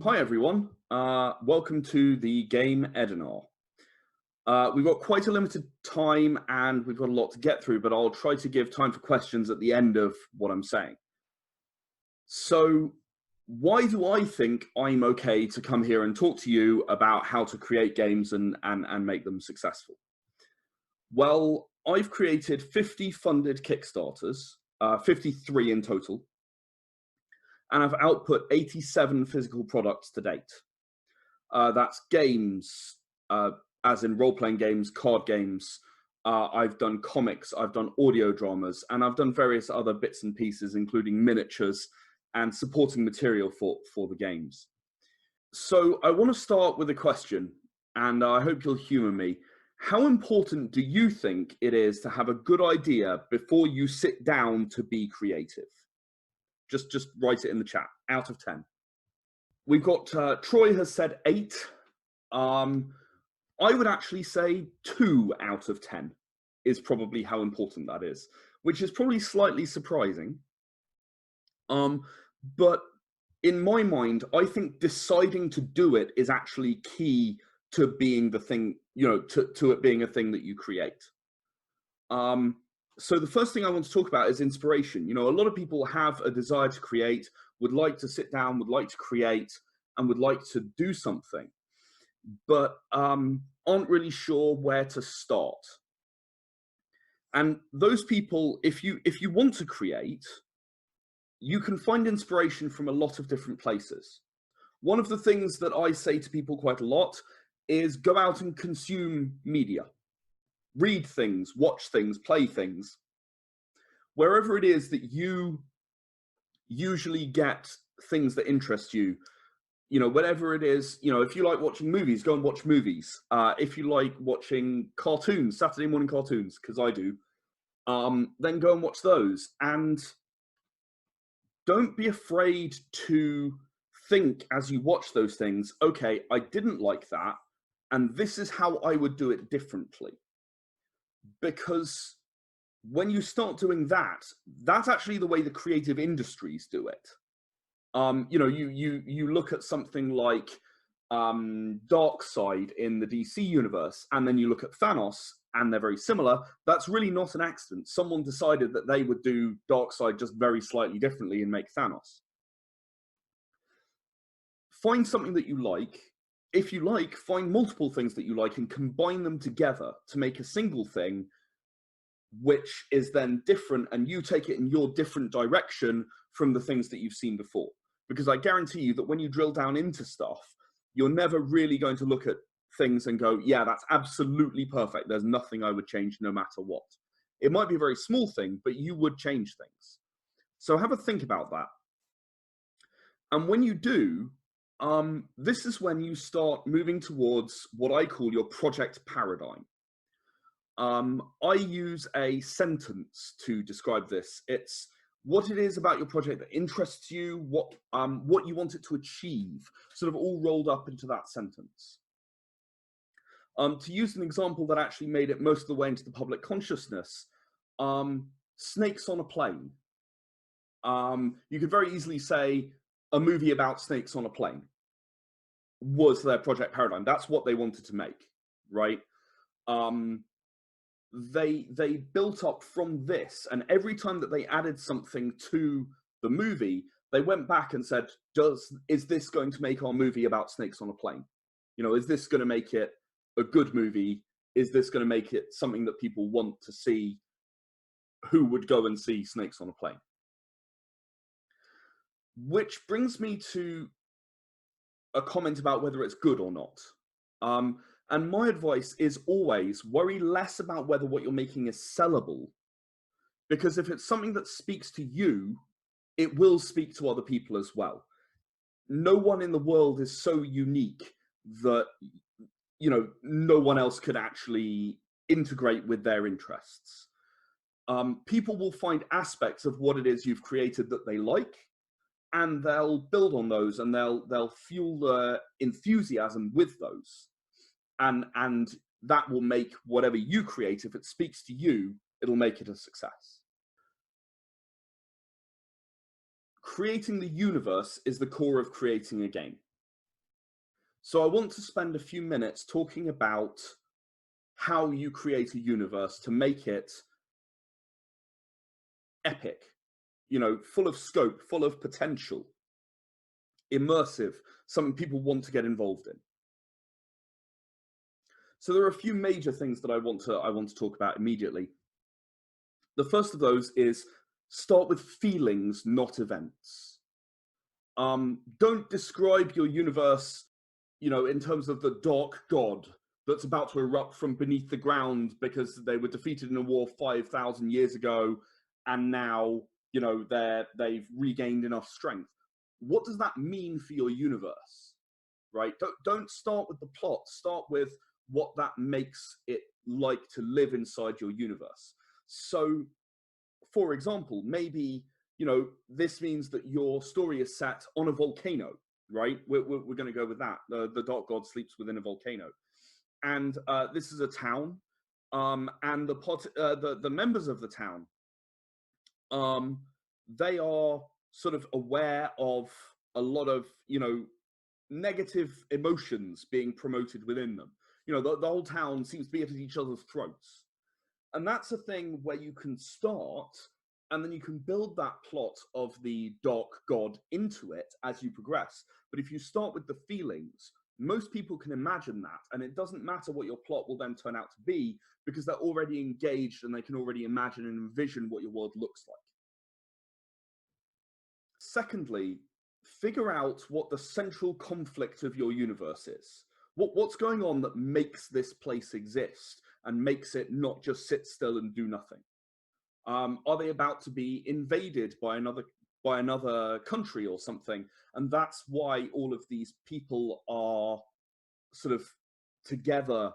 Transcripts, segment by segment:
Hi everyone, welcome to the game Ed-inar. We've got quite a limited time and we've got a lot to get through, but I'll try to give time for questions at the end of what I'm saying. So, why do I think I'm okay to come here and talk to you about how to create games and make them successful? Well, I've created 50 funded Kickstarters, 53 in total, and I've output 87 physical products to date. That's games, as in role-playing games, card games. I've done comics, I've done audio dramas, and I've done various other bits and pieces, including miniatures and supporting material for the games. So I want to start with a question, and I hope you'll humor me. How important do you think it is to have a good idea before you sit down to be creative? Just write it in the chat, out of 10. We've got, Troy has said 8. I would actually say 2 out of 10 is probably how important that is, which is probably slightly surprising. But in my mind, I think deciding to do it is actually key to being the thing, to it being a thing that you create. So the first thing I want to talk about is inspiration. A lot of people have a desire to create, would like to sit down, would like to create, and would like to do something, but aren't really sure where to start. And those people, if you want to create, you can find inspiration from a lot of different places. One of the things that I say to people quite a lot is go out and consume media. Read things, watch things, play things. Wherever it is that you usually get things that interest you, whatever it is, if you like watching movies, go and watch movies. If you like watching cartoons, Saturday morning cartoons, because I do, then go and watch those. And don't be afraid to think as you watch those things, okay, I didn't like that, and this is how I would do it differently. Because when you start doing that, that's actually the way the creative industries do it. You look at something like Darkseid in the DC universe, and then you look at Thanos, and they're very similar. That's really not an accident. Someone decided that they would do Darkseid just very slightly differently and make Thanos. Find something that you like. If you like, find multiple things that you like and combine them together to make a single thing, which is then different, and you take it in your different direction from the things that you've seen before. Because I guarantee you that when you drill down into stuff, you're never really going to look at things and go, yeah, that's absolutely perfect. There's nothing I would change no matter what. It might be a very small thing, but you would change things. So have a think about that. And when you do, this is when you start moving towards what I call your project paradigm. I use a sentence to describe this. It's what it is about your project that interests you, what you want it to achieve, sort of all rolled up into that sentence. To use an example that actually made it most of the way into the public consciousness, snakes on a plane. You could very easily say a movie about snakes on a plane was their project paradigm. That's what they wanted to make, right? They built up from this, and every time that they added something to the movie, they went back and said, is this going to make our movie about snakes on a plane? Is this going to make it a good movie? Is this going to make it something that people want to see, who would go and see snakes on a plane? Which brings me to a comment about whether it's good or not. And my advice is always worry less about whether what you're making is sellable, because if it's something that speaks to you, it will speak to other people as well. No one in the world is so unique that, no one else could actually integrate with their interests. People will find aspects of what it is you've created that they like, and they'll build on those, and they'll fuel the enthusiasm with those. And that will make whatever you create, if it speaks to you, it'll make it a success. Creating the universe is the core of creating a game. So I want to spend a few minutes talking about how you create a universe to make it epic, full of scope, full of potential, immersive, something people want to get involved in. So there are a few major things that I want to talk about immediately. The first of those is start with feelings, not events. Don't describe your universe, in terms of the dark god that's about to erupt from beneath the ground because they were defeated in a war 5,000 years ago, and now, they've regained enough strength. What does that mean for your universe? Right? Don't start with the plot. Start with what that makes it like to live inside your universe. So, for example, maybe this means that your story is set on a volcano, right? We're going to go with that. The dark god sleeps within a volcano, and this is a town, and the members of the town, they are sort of aware of a lot of negative emotions being promoted within them. The whole town seems to be at each other's throats. And that's a thing where you can start, and then you can build that plot of the dark god into it as you progress. But if you start with the feelings, most people can imagine that, and it doesn't matter what your plot will then turn out to be, because they're already engaged and they can already imagine and envision what your world looks like. Secondly, figure out what the central conflict of your universe is. What's going on that makes this place exist and makes it not just sit still and do nothing? Are they about to be invaded by another country or something? And that's why all of these people are sort of together,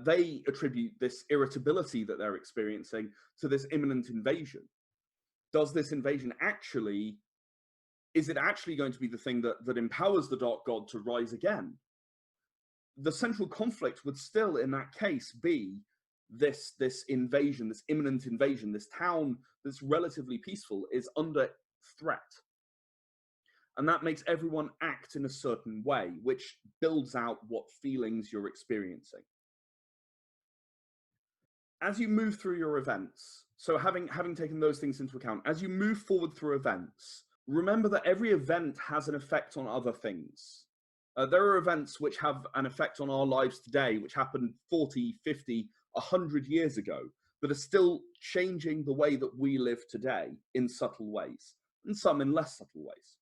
they attribute this irritability that they're experiencing to this imminent invasion. Does this invasion is it actually going to be the thing that empowers the dark god to rise again? The central conflict would still, in that case, be this invasion, this imminent invasion. This town that's relatively peaceful is under threat. And that makes everyone act in a certain way, which builds out what feelings you're experiencing. As you move through your events, so having taken those things into account, as you move forward through events, remember that every event has an effect on other things. There are events which have an effect on our lives today, which happened 40, 50, 100 years ago, that are still changing the way that we live today in subtle ways, and some in less subtle ways.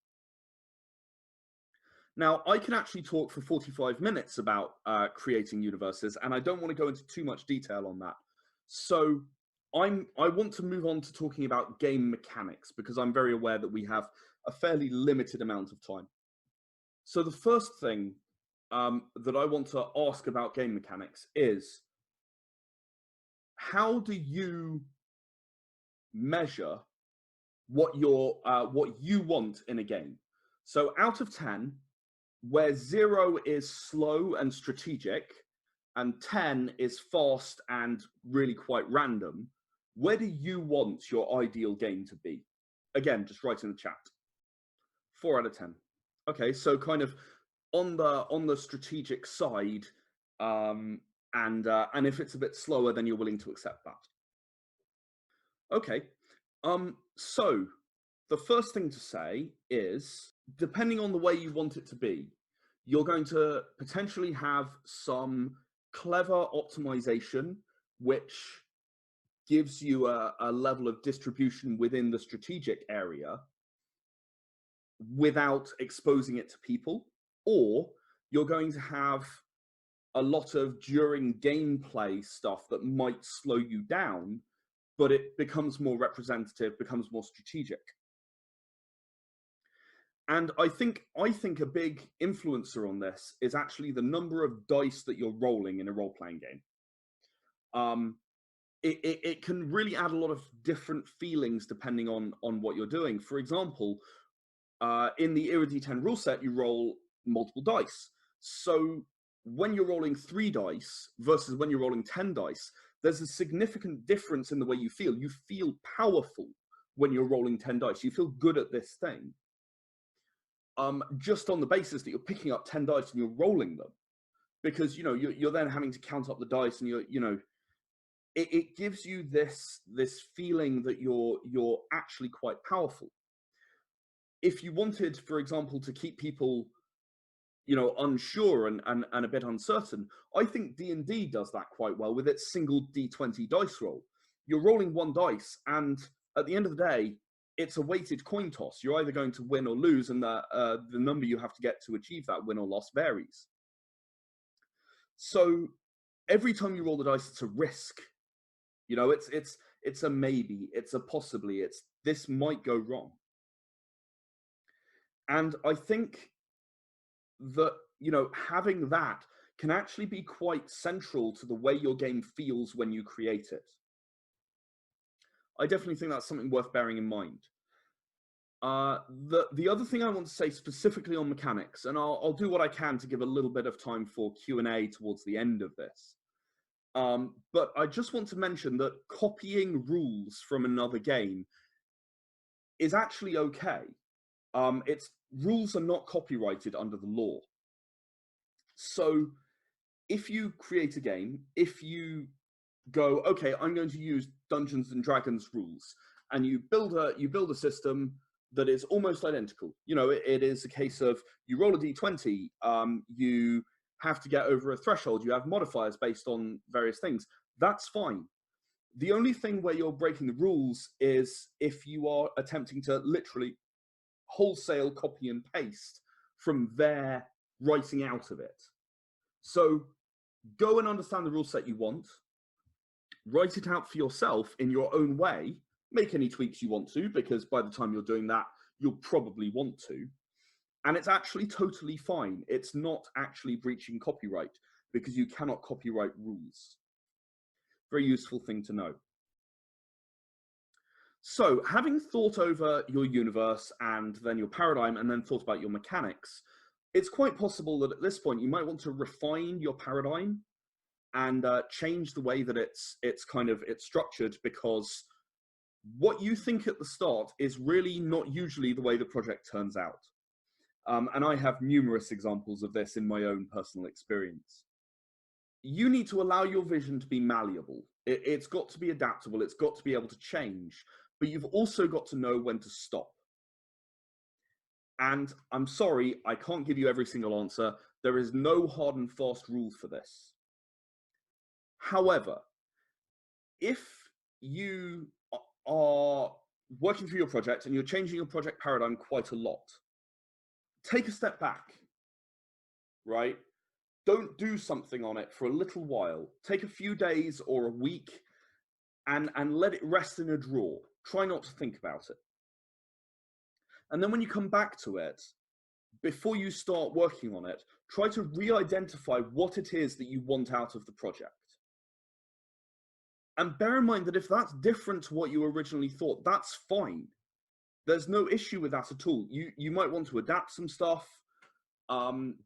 Now, I can actually talk for 45 minutes about creating universes, and I don't want to go into too much detail on that. So I want to move on to talking about game mechanics, because I'm very aware that we have a fairly limited amount of time. So the first thing that I want to ask about game mechanics is, how do you measure what you want in a game? So out of 10, where 0 is slow and strategic, and 10 is fast and really quite random, where do you want your ideal game to be? Again, just write in the chat. 4 out of 10. Okay, so kind of on the strategic side, and if it's a bit slower, then you're willing to accept that. Okay, so the first thing to say is, depending on the way you want it to be, you're going to potentially have some clever optimization, which gives you a level of distribution within the strategic area without exposing it to people, or you're going to have a lot of during gameplay stuff that might slow you down, but it becomes more representative, becomes more strategic. And I think a big influencer on this is actually the number of dice that you're rolling in a role-playing game. It can really add a lot of different feelings depending on what you're doing. For example, in the Ed-inar rule set, you roll multiple dice. So when you're rolling 3 dice versus when you're rolling 10 dice, there's a significant difference in the way you feel. You feel powerful when you're rolling 10 dice. You feel good at this thing. just on the basis that you're picking up 10 dice and you're rolling them, because you're then having to count up the dice, and it gives you this feeling that you're actually quite powerful. If you wanted, for example, to keep people unsure and a bit uncertain, I think D&D does that quite well with its single D20 dice roll. You're rolling one dice, and at the end of the day, it's a weighted coin toss. You're either going to win or lose, and the number you have to get to achieve that win or loss varies. So every time you roll the dice, it's a risk. It's a maybe, it's a possibly, it's this might go wrong. And I think that, having that can actually be quite central to the way your game feels when you create it. I definitely think that's something worth bearing in mind. The other thing I want to say specifically on mechanics, and I'll do what I can to give a little bit of time for Q&A towards the end of this. But I just want to mention that copying rules from another game is actually okay. Rules are not copyrighted under the law. So if you create a game, if you go, okay, I'm going to use Dungeons and Dragons rules, and you build a system that is almost identical. It is a case of you roll a d20, you have to get over a threshold, you have modifiers based on various things. That's fine. The only thing where you're breaking the rules is if you are attempting to literally wholesale copy and paste from their writing out of it. So go and understand the rule set you want, write it out for yourself in your own way, make any tweaks you want to, because by the time you're doing that, you'll probably want to. And it's actually totally fine. It's not actually breaching copyright, because you cannot copyright rules. Very useful thing to know. So having thought over your universe and then your paradigm and then thought about your mechanics, it's quite possible that at this point you might want to refine your paradigm and change the way that it's structured, because what you think at the start is really not usually the way the project turns out. And I have numerous examples of this in my own personal experience. You need to allow your vision to be malleable. It's got to be adaptable. It's got to be able to change, but you've also got to know when to stop. And I'm sorry, I can't give you every single answer. There is no hard and fast rule for this. However, if you are working through your project and you're changing your project paradigm quite a lot, take a step back, right? Don't do something on it for a little while. Take a few days or a week and let it rest in a drawer. Try not to think about it. And then when you come back to it, before you start working on it, try to re-identify what it is that you want out of the project. And bear in mind that if that's different to what you originally thought, that's fine. There's no issue with that at all. You might want to adapt some stuff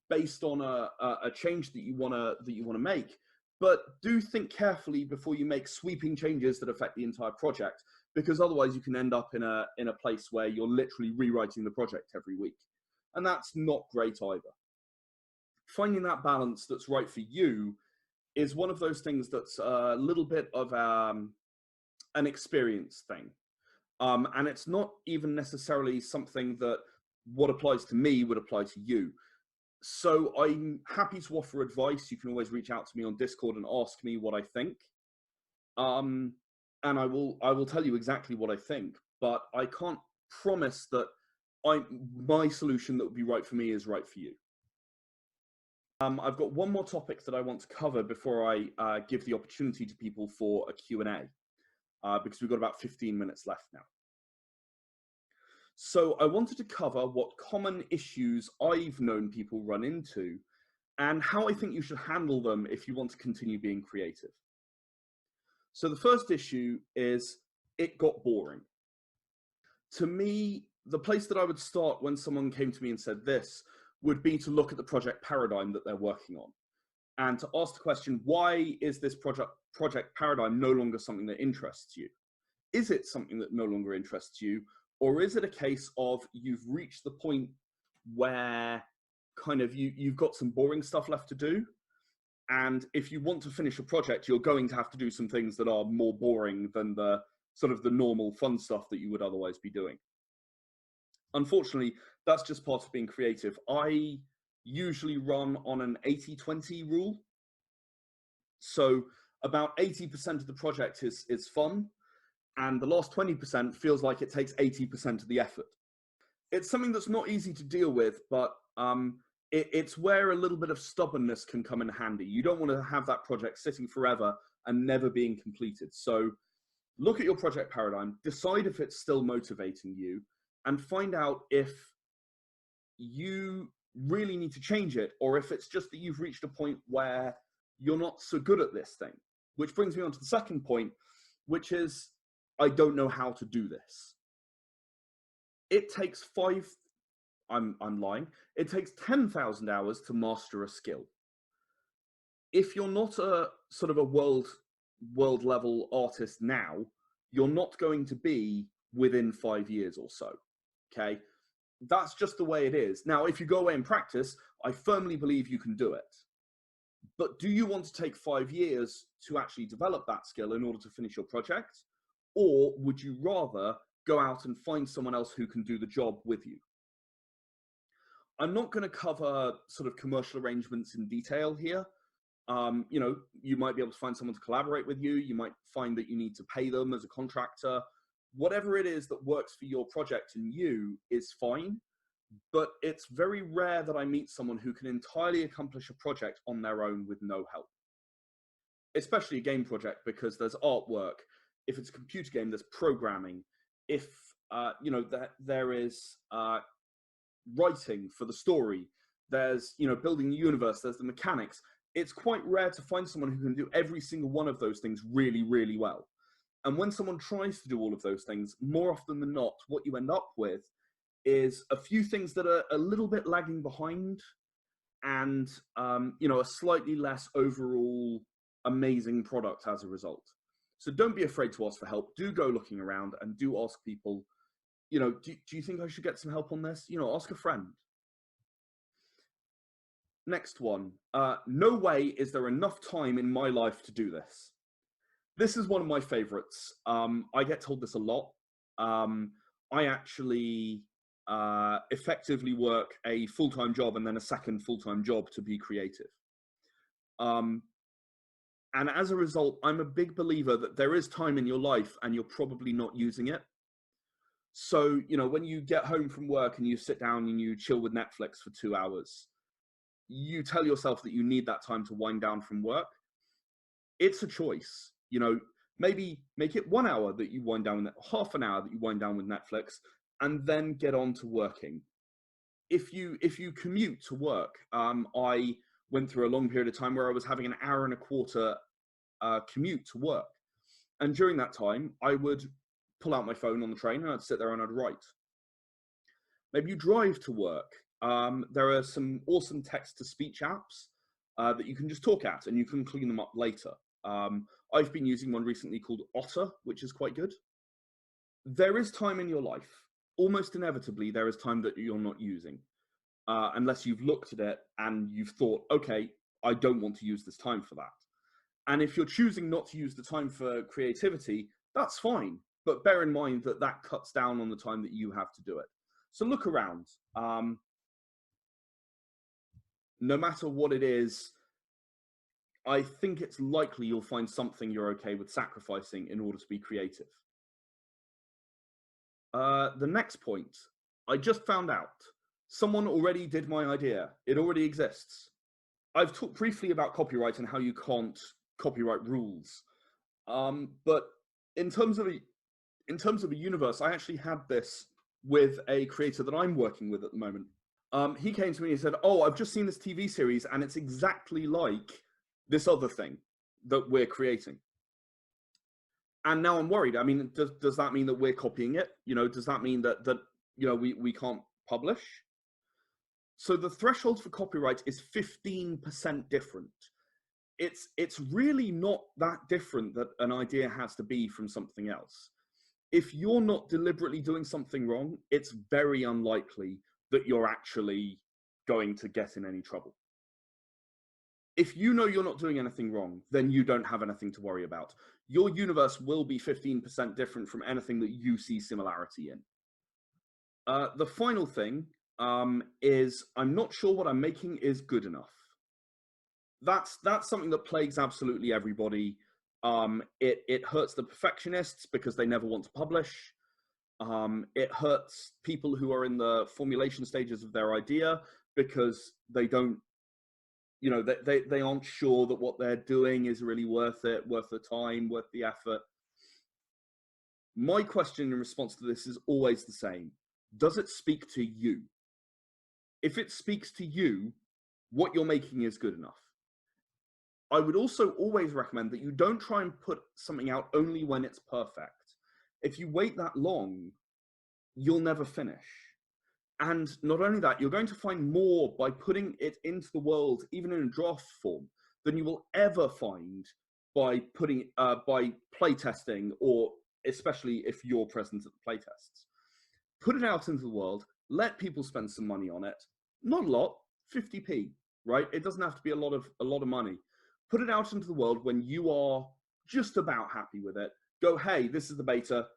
based on a change that you want to make, but do think carefully before you make sweeping changes that affect the entire project, because otherwise you can end up in a place where you're literally rewriting the project every week, and that's not great either. Finding that balance that's right for you is one of those things that's a little bit of an experience thing. And it's not even necessarily something that what applies to me would apply to you. So I'm happy to offer advice. You can always reach out to me on Discord and ask me what I think. And I will tell you exactly what I think, but I can't promise that my solution that would be right for me is right for you. I've got one more topic that I want to cover before I give the opportunity to people for a Q&A, because we've got about 15 minutes left now. So I wanted to cover what common issues I've known people run into and how I think you should handle them if you want to continue being creative. So the first issue is it got boring. To me, the place that I would start when someone came to me and said this would be to look at the project paradigm that they're working on and to ask the question, why is this project paradigm no longer something that interests you? Is it something that no longer interests you? Or is it a case of you've reached the point where kind of you've got some boring stuff left to do. And if you want to finish a project, you're going to have to do some things that are more boring than the sort of the normal fun stuff that you would otherwise be doing. Unfortunately, that's just part of being creative. I usually run on an 80-20 rule. So about 80% of the project is fun, and the last 20% feels like it takes 80% of the effort. It's something that's not easy to deal with, but it's where a little bit of stubbornness can come in handy. You don't want to have that project sitting forever and never being completed. So look at your project paradigm, decide if it's still motivating you, and find out if you really need to change it, or if it's just that you've reached a point where you're not so good at this thing. Which brings me on to the second point, which is, I don't know how to do this. It takes I'm lying. It takes 10,000 hours to master a skill. If you're not a sort of a world level artist now, you're not going to be within 5 years or so. Okay, that's just the way it is. Now, if you go away and practice, I firmly believe you can do it. But do you want to take 5 years to actually develop that skill in order to finish your project? Or would you rather go out and find someone else who can do the job with you? I'm not going to cover sort of commercial arrangements in detail here. You know, you might be able to find someone to collaborate with you. You might find that you need to pay them as a contractor. Whatever it is that works for your project and you is fine. But it's very rare that I meet someone who can entirely accomplish a project on their own with no help. Especially a game project, because there's artwork. If it's a computer game, there's programming. If, you know, there is writing for the story, there's, you know, building the universe, there's the mechanics. It's quite rare to find someone who can do every single one of those things really, really well. And when someone tries to do all of those things, more often than not, what you end up with is a few things that are a little bit lagging behind, and you know, a slightly less overall amazing product as a result. So don't be afraid to ask for help. Do go looking around and do ask people, you know, do you think I should get some help on this? You know, ask a friend. Next one, no way is there enough time in my life to do this. This is one of my favorites. I get told this a lot. I actually effectively work a full-time job and then a second full-time job to be creative. And as a result, I'm a big believer that there is time in your life and you're probably not using it. So, you know, when you get home from work and you sit down and you chill with Netflix for 2 hours, you tell yourself that you need that time to wind down from work. It's a choice. You know, maybe make it 1 hour that you wind down, half an hour that you wind down with Netflix, and then get on to working. If you commute to work, I went through a long period of time where I was having an hour and a quarter commute to work. And during that time, I would pull out my phone on the train and I'd sit there and I'd write. Maybe you drive to work. There are some awesome text-to-speech apps that you can just talk at, and you can clean them up later. I've been using one recently called Otter, which is quite good. There is time in your life. Almost inevitably, there is time that you're not using, unless you've looked at it and you've thought, okay, I don't want to use this time for that. And if you're choosing not to use the time for creativity, that's fine. But bear in mind that that cuts down on the time that you have to do it. So look around. No matter what it is, I think it's likely you'll find something you're okay with sacrificing in order to be creative. The next point, I just found out. Someone already did my idea. It already exists. I've talked briefly about copyright and how you can't copyright rules. But in terms of a universe, I actually had this with a creator that I'm working with at the moment. He came to me and said, oh, I've just seen this TV series and it's exactly like this other thing that we're creating. And now I'm worried. I mean, does that mean that we're copying it? You know, does that mean that you know, we can't publish? So the threshold for copyright is 15% different. It's really not that different that an idea has to be from something else. If you're not deliberately doing something wrong, it's very unlikely that you're actually going to get in any trouble. If you know you're not doing anything wrong, then you don't have anything to worry about. Your universe will be 15% different from anything that you see similarity in. The final thing is I'm not sure what I'm making is good enough. That's something that plagues absolutely everybody. It hurts the perfectionists because they never want to publish. It hurts people who are in the formulation stages of their idea because they don't, you know, they aren't sure that what they're doing is really worth it, worth the time, worth the effort. My question in response to this is always the same. Does it speak to you? If it speaks to you, what you're making is good enough. I would also always recommend that you don't try and put something out only when it's perfect. If you wait that long, you'll never finish. And not only that, you're going to find more by putting it into the world, even in a draft form, than you will ever find by putting by playtesting, or especially if you're present at the playtests. Put it out into the world, let people spend some money on it. Not a lot, 50p, right? It doesn't have to be a lot of money. Put it out into the world when you are just about happy with it. Go, hey, this is the beta.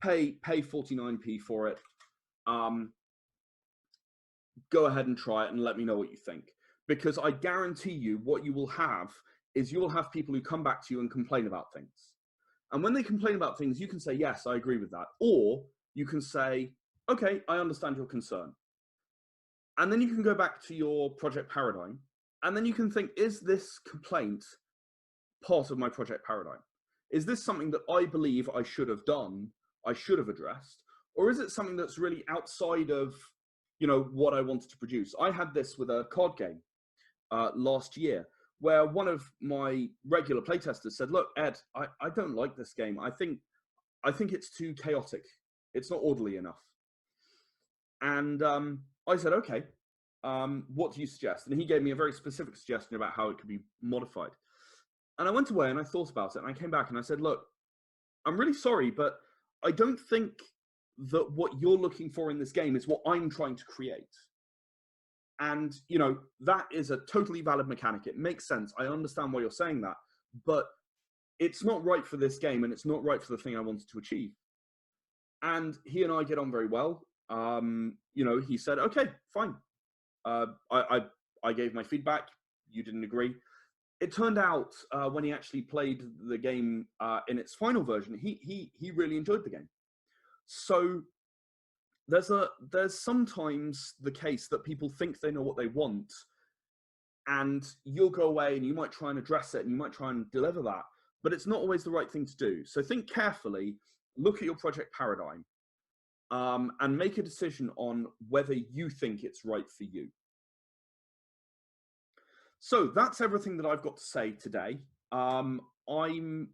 Pay 49p for it. Go ahead and try it and let me know what you think. Because I guarantee you what you will have is you will have people who come back to you and complain about things. And when they complain about things, you can say, yes, I agree with that. Or you can say, okay, I understand your concern. And then you can go back to your project paradigm. And then you can think, is this complaint part of my project paradigm? Is this something that I believe I should have done, I should have addressed? Or is it something that's really outside of, you know, what I wanted to produce? I had this with a card game last year, where one of my regular playtesters said, look, Ed, I don't like this game. I think it's too chaotic. It's not orderly enough. And I said, okay, what do you suggest? And he gave me a very specific suggestion about how it could be modified. And I went away and I thought about it, and I came back and I said, look, I'm really sorry, but I don't think that what you're looking for in this game is what I'm trying to create. And, you know, that is a totally valid mechanic. It makes sense. I understand why you're saying that, but it's not right for this game, and it's not right for the thing I wanted to achieve. And he and I get on very well. You know, he said, okay, fine. I gave my feedback. You didn't agree. It turned out when he actually played the game in its final version, he really enjoyed the game. So there's sometimes the case that people think they know what they want, and you'll go away and you might try and address it and you might try and deliver that, but it's not always the right thing to do. So think carefully, look at your project paradigm, and make a decision on whether you think it's right for you. So that's everything that I've got to say today. I'm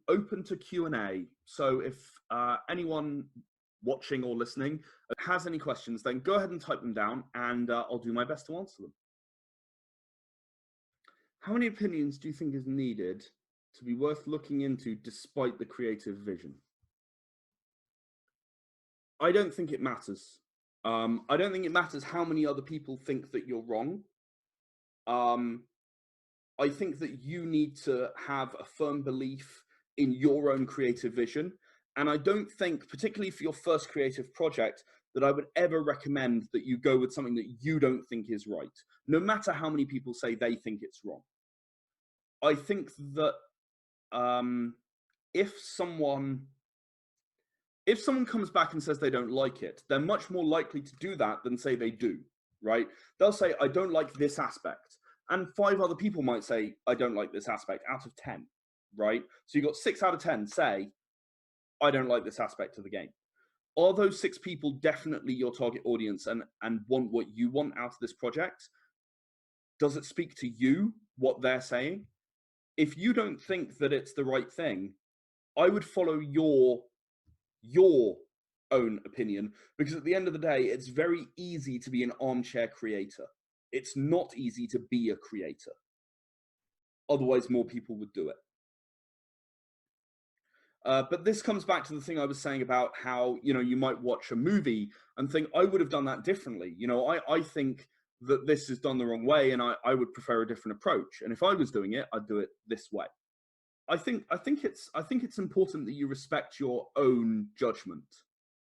open to Q&A. So if anyone watching or listening has any questions, then go ahead and type them down, and I'll do my best to answer them. How many opinions do you think is needed to be worth looking into despite the creative vision? I don't think it matters. I don't think it matters how many other people think that you're wrong. I think that you need to have a firm belief in your own creative vision. And I don't think, particularly for your first creative project, that I would ever recommend that you go with something that you don't think is right, no matter how many people say they think it's wrong. I think that if someone comes back and says they don't like it, they're much more likely to do that than say they do, right? They'll say, I don't like this aspect. And 5 other people might say, I don't like this aspect out of 10, right? So you've got 6 out of 10 say, I don't like this aspect of the game. Are those 6 people definitely your target audience and want what you want out of this project? Does it speak to you, what they're saying? If you don't think that it's the right thing, I would follow your own opinion, because at the end of the day, it's very easy to be an armchair creator. It's not easy to be a creator. Otherwise, more people would do it. But this comes back to the thing I was saying about how, you might watch a movie and think, I would have done that differently. I think that this is done the wrong way, and I would prefer a different approach. And if I was doing it, I'd do it this way. I think it's important that you respect your own judgment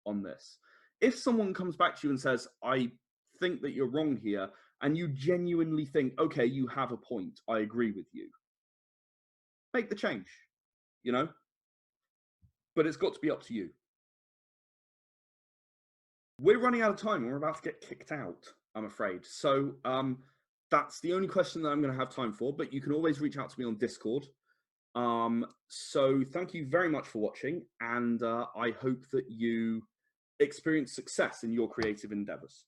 on this. If someone comes back to you and says, I think that you're wrong here, and you genuinely think, okay, you have a point, I agree with you, make the change, you know? But it's got to be up to you. We're running out of time and we're about to get kicked out, I'm afraid. So that's the only question that I'm going to have time for, but you can always reach out to me on Discord. So thank you very much for watching, and I hope that you experience success in your creative endeavors.